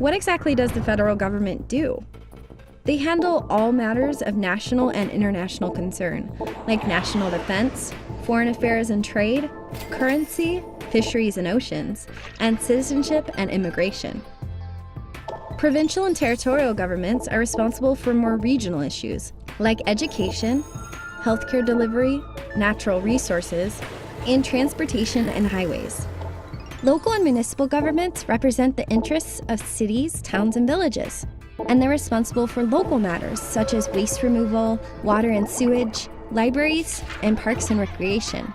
What exactly does the federal government do? They handle all matters of national and international concern, like national defense, foreign affairs and trade, currency, fisheries and oceans, and citizenship and immigration. Provincial and territorial governments are responsible for more regional issues, like education, healthcare delivery, natural resources, and transportation and highways. Local and municipal governments represent the interests of cities, towns, and villages, and they're responsible for local matters such as waste removal, water and sewage, libraries, and parks and recreation.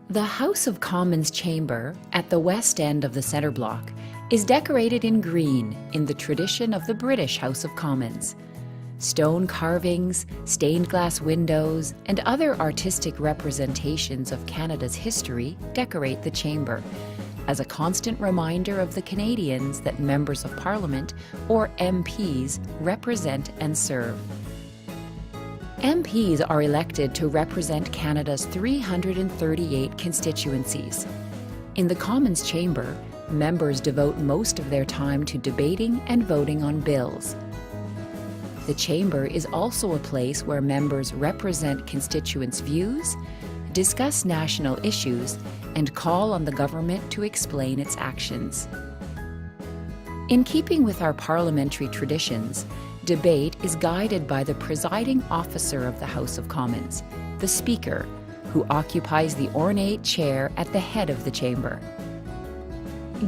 The House of Commons chamber, at the west end of the centre block, is decorated in green in the tradition of the British House of Commons. Stone carvings, stained glass windows, and other artistic representations of Canada's history decorate the chamber, as a constant reminder of the Canadians that members of Parliament, or MPs, represent and serve. MPs are elected to represent Canada's 338 constituencies. In the Commons chamber, members devote most of their time to debating and voting on bills. The chamber is also a place where members represent constituents' views, discuss national issues, and call on the government to explain its actions. In keeping with our parliamentary traditions, debate is guided by the presiding officer of the House of Commons, the Speaker, who occupies the ornate chair at the head of the chamber.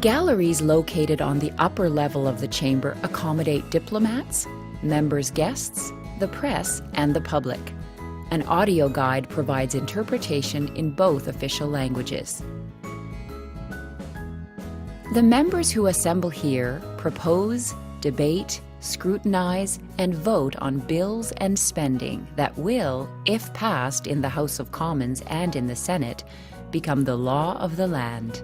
Galleries located on the upper level of the chamber accommodate diplomats, members' guests, the press, and the public. An audio guide provides interpretation in both official languages. The members who assemble here propose, debate, scrutinize, and vote on bills and spending that will, if passed in the House of Commons and in the Senate, become the law of the land.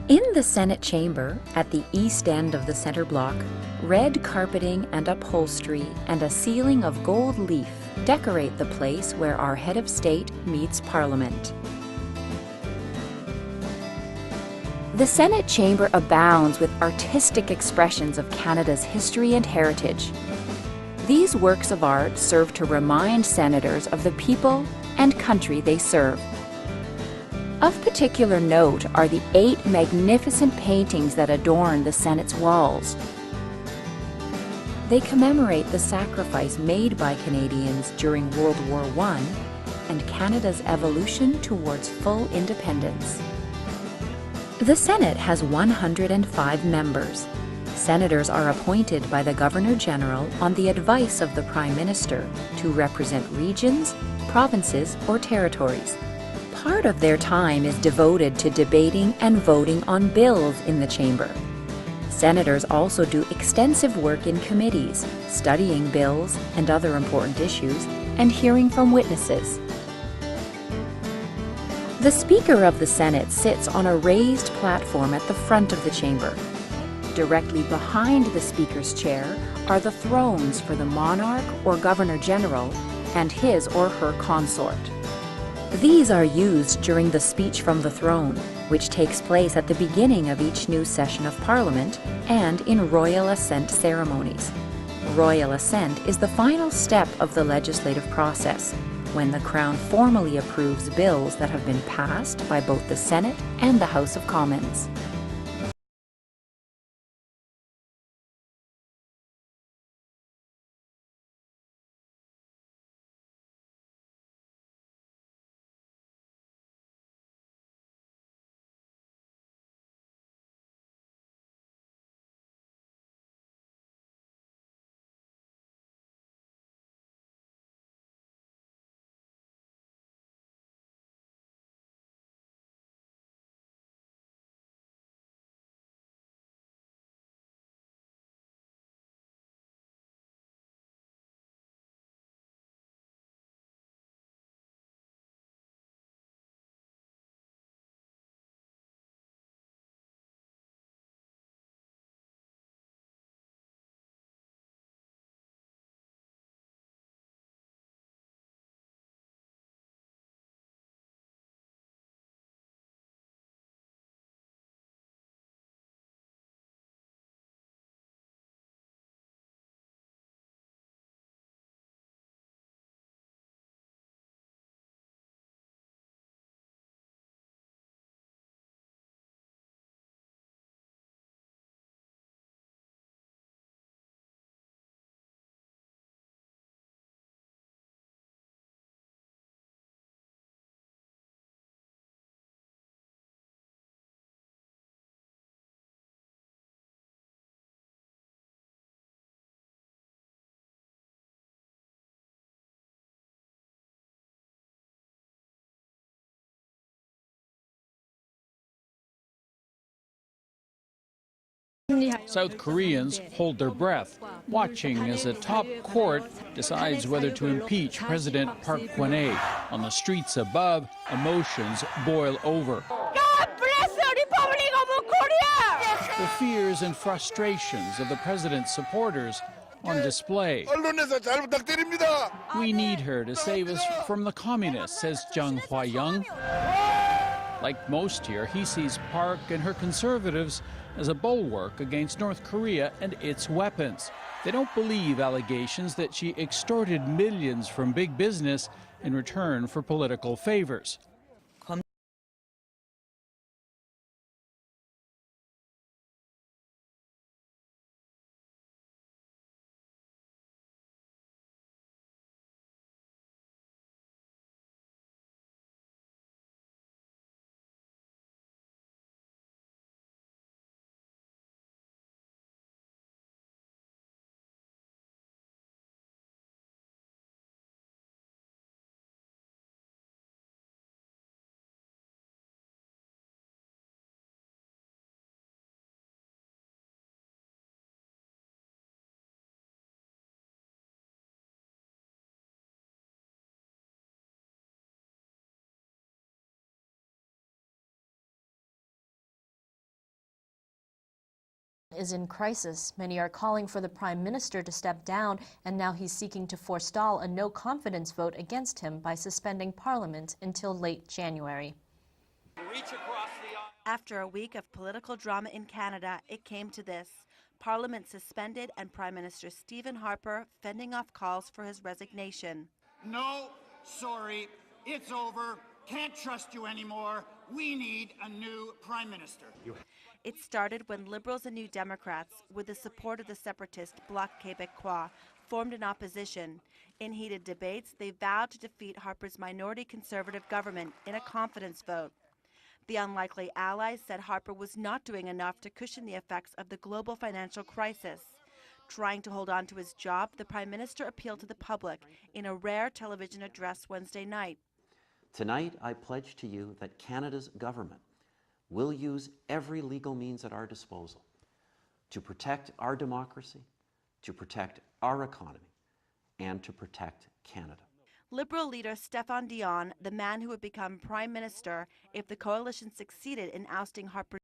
In the Senate chamber, at the east end of the center block, red carpeting and upholstery and a ceiling of gold leaf decorate the place where our head of state meets Parliament. The Senate chamber abounds with artistic expressions of Canada's history and heritage. These works of art serve to remind senators of the people and country they serve. Of particular note are the 8 magnificent paintings that adorn the Senate's walls. They commemorate the sacrifice made by Canadians during World War I and Canada's evolution towards full independence. The Senate has 105 members. Senators are appointed by the Governor-General on the advice of the Prime Minister to represent regions, provinces, or territories. Part of their time is devoted to debating and voting on bills in the chamber. Senators also do extensive work in committees, studying bills and other important issues, and hearing from witnesses. The Speaker of the Senate sits on a raised platform at the front of the chamber. Directly behind the Speaker's chair are the thrones for the monarch or Governor-General and his or her consort. These are used during the speech from the throne, which takes place at the beginning of each new session of Parliament and in royal assent ceremonies. Royal assent is the final step of the legislative process, when the Crown formally approves bills that have been passed by both the Senate and the House of Commons. South Koreans hold their breath, watching as a top court decides whether to impeach President Park Geun-hye. On the streets above, emotions boil over. God bless the Republic of Korea! The fears and frustrations of the president's supporters on display. 언론에서 잘 부탁드립니다. We need her to save us from the communists, says Jang Hwa-young. Like most here, he sees Park and her conservatives as a bulwark against North Korea and its weapons. They don't believe allegations that she extorted millions from big business in return for political favors. Is in crisis. Many are calling for the Prime Minister to step down, and now he's seeking to forestall a no-confidence vote against him by suspending Parliament until late January. After a week of political drama in Canada, it came to this. Parliament suspended and Prime Minister Stephen Harper fending off calls for his resignation. No, sorry, it's over. Can't trust you anymore. We need a new Prime Minister. It started when Liberals and New Democrats, with the support of the separatist Bloc Québécois, formed an opposition. In heated debates, they vowed to defeat Harper's minority Conservative government in a confidence vote. The unlikely allies said Harper was not doing enough to cushion the effects of the global financial crisis. Trying to hold on to his job, the Prime Minister appealed to the public in a rare television address Wednesday night. Tonight, I pledge to you that Canada's government will use every legal means at our disposal to protect our democracy, to protect our economy, and to protect Canada. Liberal leader Stéphane Dion, the man who would become Prime Minister if the coalition succeeded in ousting Harper